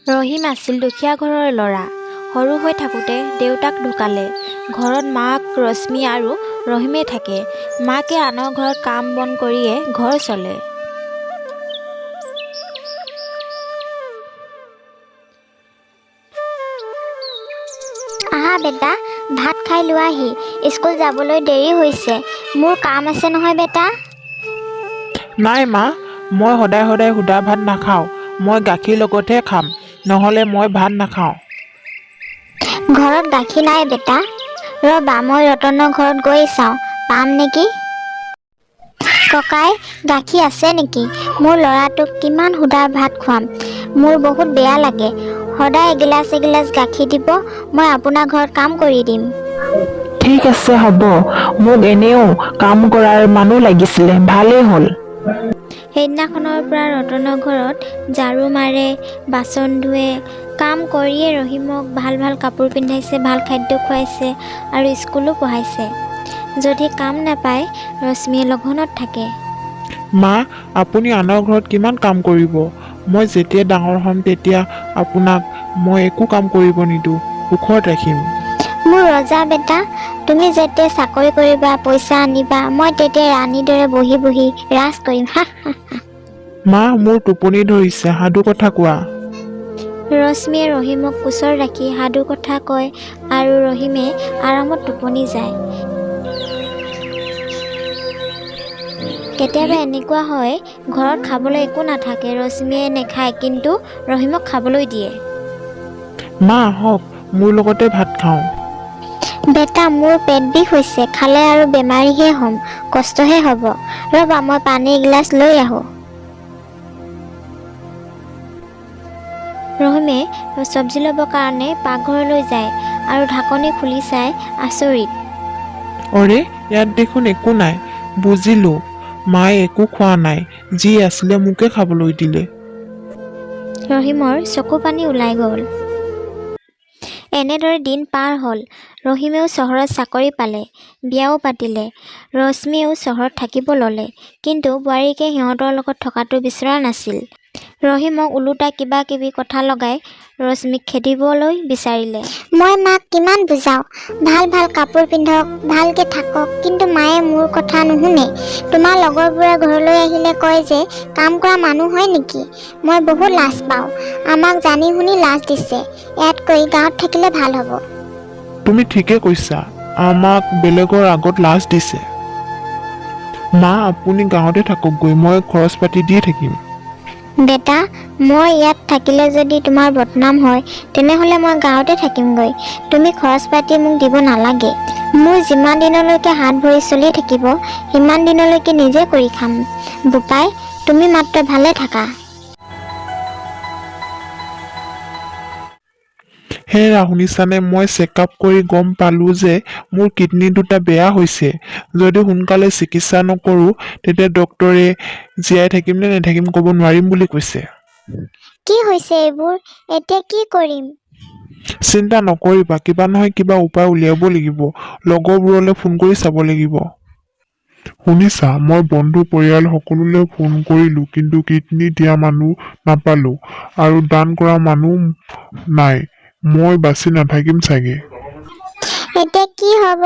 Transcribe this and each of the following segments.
ৰহিম আছিল দুখীয়া ঘৰৰ ল'ৰা। সৰু হৈ থাকোঁতে দেউতাক ঢুকালে। ঘৰত মাক ৰশ্মি আৰু ৰহিমে থাকে। মাকে আনৰ ঘৰত কাম বন কৰিয়ে ঘৰ চলে। আহা বেটা, ভাত খাই লোৱাহি। স্কুল যাবলৈ দেৰি হৈছে। মোৰ কাম আছে নহয় বেটা। নাই মা, মই সদায় সদায় সুদা ভাত নাখাওঁ। মই গাখীৰ লগতহে খাম, নহ'লে মই ভাত নাখাওঁ। ঘৰত গাখীৰ নাই বেটা। ৰ'বা, মই ৰতনৰ ঘৰত গৈ চাওঁ, পাম নেকি। ককাই, গাখীৰ আছে নেকি? মোৰ ল'ৰাটোক কিমান সুদা ভাত খুৱাম। মোৰ বহুত বেয়া লাগে। সদায় এগিলাচ এগিলাচ গাখীৰ দিব। মই আপোনাৰ ঘৰত কাম কৰি দিম। ঠিক আছে হ'ব, মোক এনেও কাম কৰাৰ মানুহ লাগিছিলে, ভালেই হ'ল। সেইদিনাখনৰ পৰা ৰতনৰ ঘৰত ঝাৰু মাৰে, বাচন ধুৱে, কাম কৰিয়ে ৰহিমক ভাল ভাল কাপোৰ পিন্ধাইছে, ভাল খাদ্য খুৱাইছে আৰু স্কুলো পঢ়াইছে। যদি কাম নাপায়, ৰশ্মিয়ে লঘোণত থাকে। মা, আপুনি আনৰ ঘৰত কিমান কাম কৰিব? মই যেতিয়া ডাঙৰ হ'ম তেতিয়া আপোনাক মই একো কাম কৰিব নিদিওঁ, সুখত ৰাখিম। মোৰ ৰজা বেটা, তুমি যেতিয়া চাকৰি কৰিবা, পইচা আনিবা, মই তেতিয়া ৰাণীৰ দৰে বহি বহি ৰাজ কৰিম। হা হা হা। মা, মোৰ টোপনি ধৰিছে, সাধু কথা কোৱা। ৰশ্মিয়ে ৰহিমক কোচত ৰাখি সাধু কথা কয় আৰু ৰহিমে আৰামত টোপনি যায়। কেতিয়াবা এনেকুৱা হয়, ঘৰত খাবলৈ একো নাথাকে। ৰশ্মিয়ে নেখায়, কিন্তু ৰহিমক খাবলৈ দিয়ে। মা আহক, মোৰ লগতে ভাত খাওঁ। বেটা, মোৰ পেট বিষ হৈছে। খালে আৰু বেমাৰীহে হ'ম, কষ্টহে হ'ব। ৰ'বা, মই পানী এগিলাচ লৈ আহোঁ। ৰহিমে চব্জি ল'বৰ কাৰণে পাকঘৰলৈ যায় আৰু ঢাকনি খুলি চাই আচৰিত। অৰে, ইয়াত দেখোন একো নাই। বুজিলো, মায়ে একো খোৱা নাই, যি আছিলে মোকে খাবলৈ দিলে। ৰহিমৰ চকু পানী ওলাই গ'ল। এনেদৰে দিন পাৰ হ'ল। ৰহিমেও চহৰত চাকৰি পালে, বিয়াও পাতিলে। ৰশ্মিয়েও চহৰত থাকিব ল'লে, কিন্তু বোৱাৰীকে সিহঁতৰ লগত থকাটো বিচৰা নাছিল। ৰহিমক ওলোটা কিবা কিবি কথা লগাই ৰশ্মিক খেদিবলৈ বিচাৰিলে। মই মাক কিমান বুজাওঁ, ভাল ভাল কাপোৰ পিন্ধক, ভালকে থাকক, কিন্তু মায়ে মোৰ কথা নুশুনে। তোমাৰ লগৰবোৰে ঘৰলৈ আহিলে কয় যে কাম কৰা মানুহ হয় নেকি। মই বহুত লাজ পাওঁ। আমাক জানি শুনি লাজ দিছে। ইয়াতকৈ গাঁৱত থাকিলে ভাল হ'ব। তুমি ঠিকে কৈছা, আমাক বেলেগৰ আগত লাজ দিছে। মা, আপুনি গাঁৱতে থাককগৈ, মই খৰচ পাতি দিয়ে থাকিম। বেটা, মই ইয়াত থাকিলে যদি তোমাৰ বদনাম হয়, তেনেহ'লে মই গাঁৱতে থাকিমগৈ। তুমি খৰচ পাতি মোক দিব নালাগে। মোৰ যিমান দিনলৈকে হাত ভৰি চলি থাকিব, সিমান দিনলৈকে নিজে কৰি খাম। বোপাই, তুমি মাত্ৰ ভালে থাকা। হেৰা, শুনিছানে? মই চেকআপ কৰি গম পালো যে মোৰ কিডনী দুটা বেয়া হৈছে। যদি সোনকালে চিকিৎসা নকৰোঁ, তেতিয়া ডক্তৰে জীয়াই থাকিম নে নাথাকিম ক'ব নোৱাৰিম বুলি কৈছে। কি হৈছে এইবোৰ? এতিয়া কি কৰিম? চিন্তা নকৰিবা, কিবা নহয় কিবা উপায় উলিয়াব লাগিব। লগৰবোৰলৈ ফোন কৰি চাব লাগিব। শুনিছা, মই বন্ধু পৰিয়াল সকলোলৈ ফোন কৰিলো, কিন্তু কিডনী দিয়া মানুহ নাপালো আৰু দান কৰা মানুহ নাই। মই বাচি নাথাকিম চাগে। এতিয়া কি হ'ব?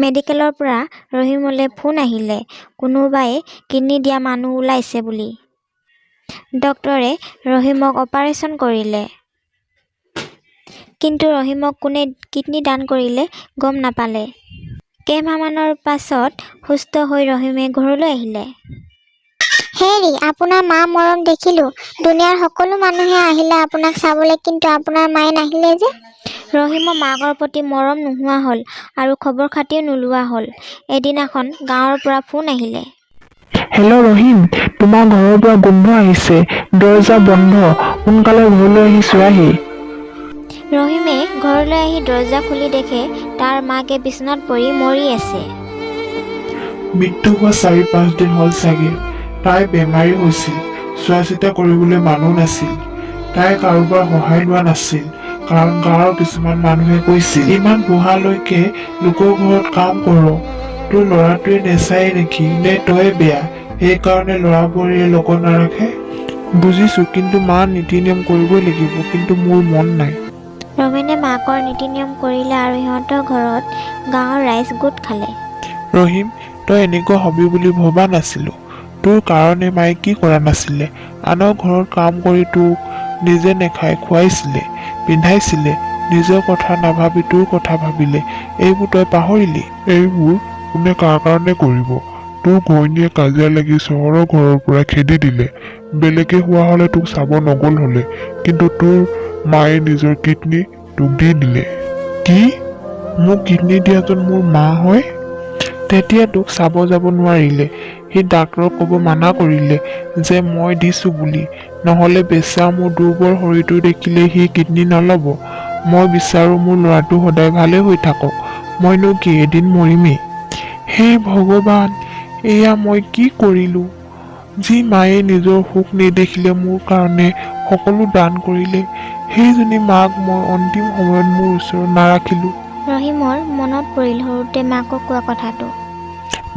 মেডিকেলৰ পৰা ৰহিমলৈ ফোন আহিলে, কোনোবাই কিডনী দিয়া মানুহ ওলাইছে বুলি। ডক্তৰে ৰহিমক অপাৰেশ্যন কৰিলে, কিন্তু ৰহিমক কোনে কিডনী দান কৰিলে গম নাপালে। কেইমাহমানৰ পাছত সুস্থ হৈ ৰহিমে ঘৰলৈ আহিলে। হেৰি, আপোনাৰ মা মৰম দেখিলো। দুনিয়াৰ সকলো মানুহে আহিলে আপোনাক চাবলৈ, কিন্তু আপোনাৰ মায়ে নাহিলে যে। ৰহিমৰ মাকৰ প্ৰতি মৰম নোহোৱা হ'ল আৰু খবৰ খাতিও নোলোৱা হ'ল। এদিনাখন গাঁৱৰ পৰা ফোন আহিলে। হেল্ল' ৰহিম, তোমাৰ ঘৰৰ পৰা গোন্ধ আহিছে, দৰজা বন্ধ, সোনকালে ঘৰলৈ আহি চোৱাহি। ৰহিমে ঘৰলৈ আহি দৰজা খুলি দেখে তাৰ মাকে বিচনাত পৰি মৰি আছে। মৃত্যু হোৱা ৪-৫ দিন হ'ল চাগে। তাই বেমাৰী হৈছিল, চোৱা চিতা কৰিবলৈ মানুহ নাছিল। তাই কাৰোবাৰ সহায় লোৱা নাছিল, কাৰণ গাঁৱৰ কিছুমান মানুহে কৈছিল, ইমান বুঢ়ালৈকে লোকৰ ঘৰত কাম কৰ, তোৰ ল'ৰাটোৱে নেচায় নেকি, নে তই বেয়া, সেইকাৰণে ল'ৰাবোৰে লগত নাৰাখে। বুজিছোঁ, কিন্তু মা নীতি নিয়ম কৰিবই লাগিব, কিন্তু মোৰ মন নাই। ৰমেনে মাকৰ নীতি নিয়ম কৰিলে আৰু সিহঁতৰ ঘৰত গাঁৱৰ ৰাইজ গোট খালে। ৰহিম, তই এনেকুৱা হবি বুলি ভবা নাছিলোঁ। তোৰ কাৰণে মায়ে কি কৰা নাছিলে? আনৰ ঘৰত কাম কৰি তোক নিজে নেখাই খুৱাইছিলে, পিন্ধাইছিলে, নিজৰ কথা নাভাবি তোৰ কথা ভাবিলে। এইবোৰ তই পাহৰিলি? এইবোৰ কোনে কাৰ কাৰণে কৰিব? তোৰ ঘৈণীয়ে কাজিয়া লাগি চহৰৰ ঘৰৰ পৰা খেদি দিলে। বেলেগে হোৱা হ'লে তোক চাব নগ'ল হ'লে, কিন্তু তোৰ মায়ে নিজৰ কিডনী তোক দি দিলে। কি? মোক কিডনী দিয়াজন মোৰ মা হয়? তেতিয়া তোক চাব যাব নোৱাৰিলে। সি ডাক্তৰক ক'ব মানা কৰিলে যে মই দিছোঁ বুলি, নহ'লে বেচা মোৰ দুৰ্বল শৰীৰটো দেখিলে সি কিডনী নল'ব। মই বিচাৰোঁ মোৰ ল'ৰাটো সদায় ভালে হৈ থাকক। মইনো কি এদিন মৰিমেই। হে ভগৱান, এয়া মই কি কৰিলোঁ? যি মায়ে নিজৰ সুখ নেদেখিলে মোৰ কাৰণে সকলো দান কৰিলে, সেইজনী মাক মই অন্তিম সময়ত মোৰ ওচৰত নাৰাখিলোঁ। ৰহিমৰ মনত পৰিল সৰুতে মাকক কোৱা কথাটো।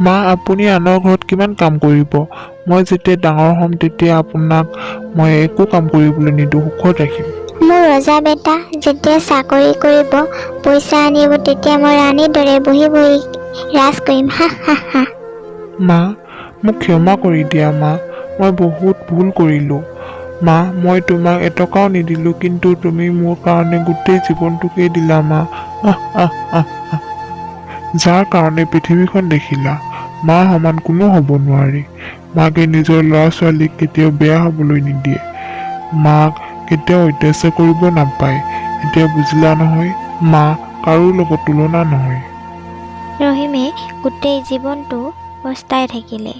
মা, আপুনি আনৰ ঘৰত কিমান কাম কৰিব? মই যেতিয়া ডাঙৰ হ'ম তেতিয়া আপোনাক মই একো কাম কৰিবলৈ নিদিওঁ, সুখত ৰাখিম। মোৰ ৰজা বেটা যেতিয়া চাকৰি কৰিব, পইচা আনিব, তেতিয়া মই ৰাণীৰ দৰে বহি বহি ৰাজ কৰিম। হা হা হা। মা, মোক ক্ষমা কৰি দিয়া মা, মই বহুত ভুল কৰিলোঁ। মা, মই তোমাক এটকাও নিদিলোঁ, কিন্তু তুমি মোৰ কাৰণে গোটেই জীৱনটোকেই দিলা মা। আহ আহ আহ আহ। যাৰ কাৰণে পৃথিৱীখন দেখিলা, মা সমান কোনো হ'ব নোৱাৰে। মাকে নিজৰ ল'ৰা ছোৱালীক কেতিয়াও বেয়া হ'বলৈ নিদিয়ে। মাক কেতিয়াও অত্যাচাৰ কৰিব নাপায়। এতিয়া বুজিলা নহয়? মা কাৰো লগত তুলনা নহয়। ৰহিমে গোটেই জীৱনটো পস্তাই থাকিলে।